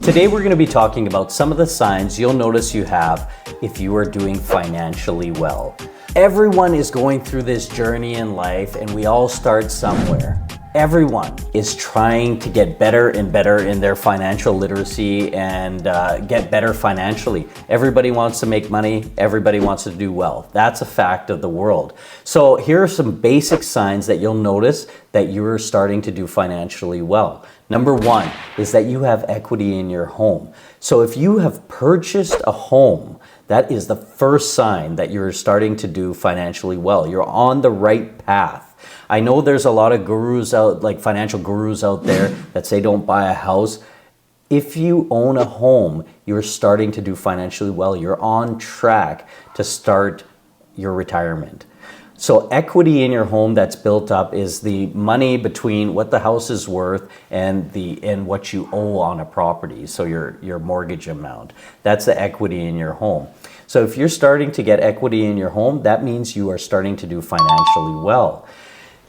Today we're going to be talking about some of the signs you'll notice you have if you are doing financially well. Everyone is going through this journey in life and we all start somewhere. Everyone is trying to get better and better in their financial literacy and get better financially. Everybody wants to make money. Everybody wants to do well. That's a fact of the world. So here are some basic signs that you'll notice that you're starting to do financially well. Number one is that you have equity in your home. So if you have purchased a home, that is the first sign that you're starting to do financially well. You're on the right path. I know there's a lot of gurus out, like financial gurus out there that say don't buy a house. If you own a home, you're starting to do financially well. You're on track to start your retirement. So equity in your home that's built up is the money between what the house is worth and what you owe on a property. So your mortgage amount. That's the equity in your home. So if you're starting to get equity in your home, that means you are starting to do financially well.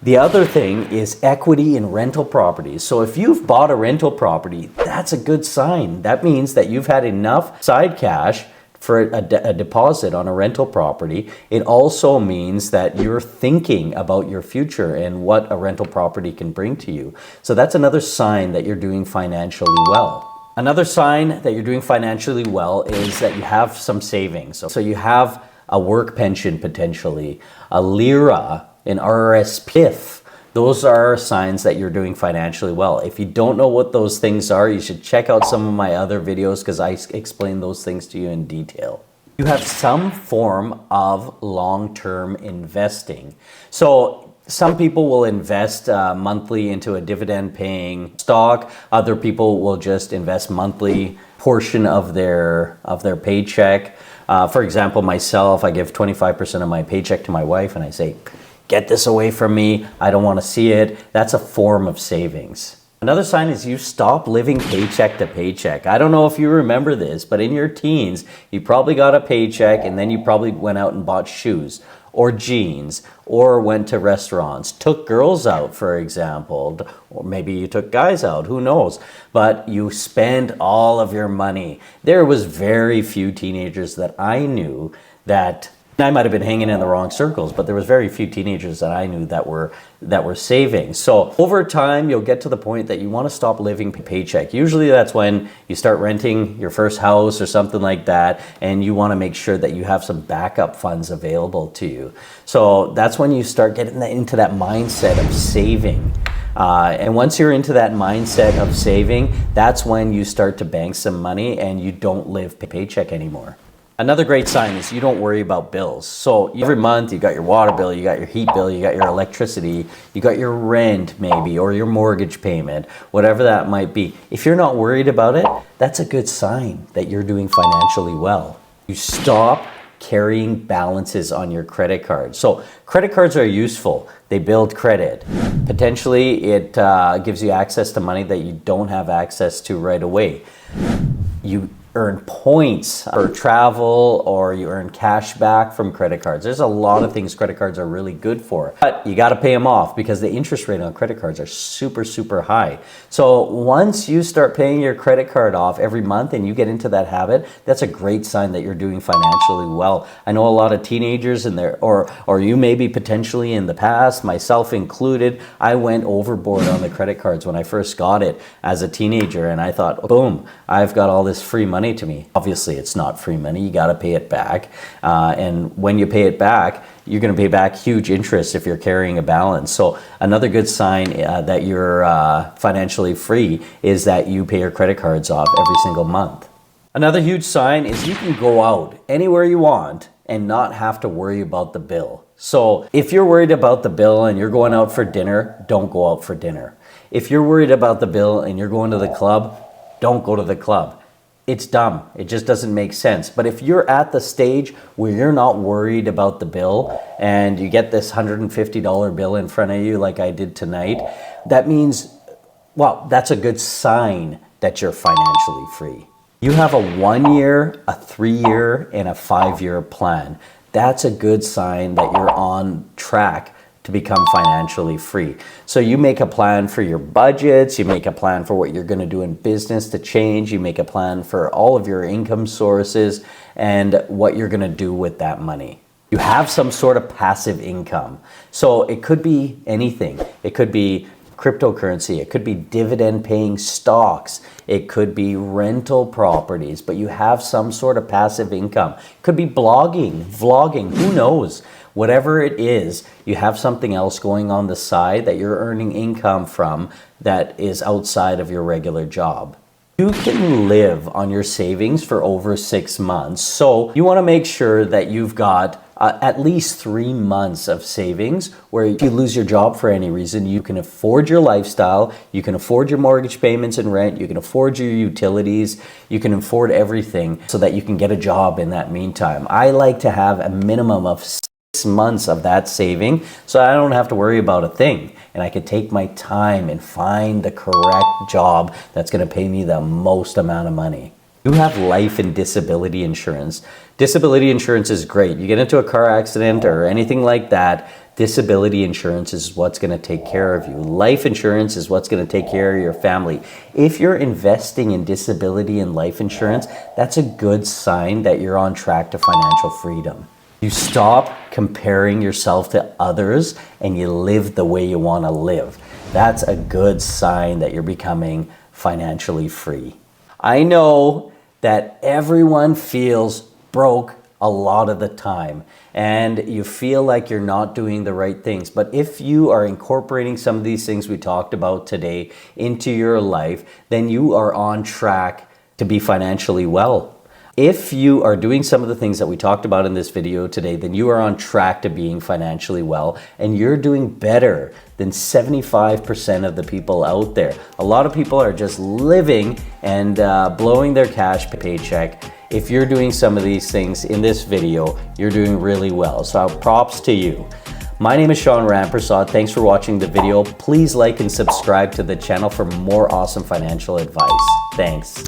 The other thing is equity in rental properties. So if you've bought a rental property, that's a good sign. That means that you've had enough side cash for a deposit on a rental property. It also means that you're thinking about your future and what a rental property can bring to you. So that's another sign that you're doing financially well. Another sign that you're doing financially well is that you have some savings. So you have a work pension potentially, a LIRA, an RRSP. Those are signs that you're doing financially well. If you don't know what those things are, you should check out some of my other videos because I explain those things to you in detail. You have some form of long-term investing. So some people will invest monthly into a dividend-paying stock. Other people will just invest monthly portion of their paycheck. For example, myself, I give 25% of my paycheck to my wife and I say, get this away from me. I don't want to see it. That's a form of savings. Another sign is you stop living paycheck to paycheck. I don't know if you remember this, but in your teens, you probably got a paycheck and then you probably went out and bought shoes or jeans or went to restaurants, took girls out, for example, or maybe you took guys out, who knows? But you spend all of your money. There was very few teenagers that I knew that I might have been hanging in the wrong circles, but there was very few teenagers that I knew that were saving. So over time, you'll get to the point that you want to stop living paycheck. Usually that's when you start renting your first house or something like that, and you want to make sure that you have some backup funds available to you. So that's when you start getting into that mindset of saving. And once you're into that mindset of saving, that's when you start to bank some money and you don't live paycheck anymore. Another great sign is you don't worry about bills. So every month you got your water bill, you got your heat bill, you got your electricity, you got your rent maybe, or your mortgage payment, whatever that might be. If you're not worried about it, that's a good sign that you're doing financially well. You stop carrying balances on your credit card. So credit cards are useful. They build credit. Potentially it gives you access to money that you don't have access to right away. You earn points for travel or you earn cash back from credit cards. There's a lot of things credit cards are really good for, but you got to pay them off because the interest rate on credit cards are super, super high. So once you start paying your credit card off every month and you get into that habit, that's a great sign that you're doing financially well. I know a lot of teenagers in there, or you maybe potentially in the past, myself included, I went overboard on the credit cards when I first got it as a teenager and I thought, boom, I've got all this free money to me. Obviously, it's not free money. You got to pay it back. And when you pay it back, you're going to pay back huge interest if you're carrying a balance. So another good sign that you're financially free is that you pay your credit cards off every single month. Another huge sign is you can go out anywhere you want and not have to worry about the bill. So if you're worried about the bill and you're going out for dinner, don't go out for dinner. If you're worried about the bill and you're going to the club, don't go to the club. It's dumb. It just doesn't make sense. But if you're at the stage where you're not worried about the bill and you get this $150 bill in front of you like I did tonight, that means, well, that's a good sign that you're financially free. You have a 1 year, a 3 year, and a 5 year plan. That's a good sign that you're on track to become financially free. So you make a plan for your budgets, you make a plan for what you're going to do in business to change, you make a plan for all of your income sources and what you're going to do with that money. You have some sort of passive income. So it could be anything. It could be cryptocurrency, it could be dividend paying stocks, it could be rental properties, but you have some sort of passive income. It could be blogging, vlogging, who knows? Whatever it is, you have something else going on the side that you're earning income from that is outside of your regular job. You can live on your savings for over 6 months. So you want to make sure that you've got at least 3 months of savings where if you lose your job for any reason, you can afford your lifestyle, you can afford your mortgage payments and rent, you can afford your utilities, you can afford everything so that you can get a job in that meantime. I like to have a minimum of 6 months of that saving so I don't have to worry about a thing and I can take my time and find the correct job that's going to pay me the most amount of money. You have life and disability insurance. Disability insurance is great. You get into a car accident or anything like that, disability insurance is what's going to take care of you. Life insurance is what's going to take care of your family. If you're investing in disability and life insurance, that's a good sign that you're on track to financial freedom. You stop comparing yourself to others and you live the way you want to live. That's a good sign that you're becoming financially free. I know that everyone feels broke a lot of the time and you feel like you're not doing the right things. But if you are incorporating some of these things we talked about today into your life, then you are on track to be financially well. If you are doing some of the things that we talked about in this video today, then you are on track to being financially well and you're doing better than 75% of the people out there. A lot of people are just living and blowing their cash paycheck. If you're doing some of these things in this video, you're doing really well. So props to you. My name is Sean Rampersad. Thanks for watching the video. Please like and subscribe to the channel for more awesome financial advice. Thanks.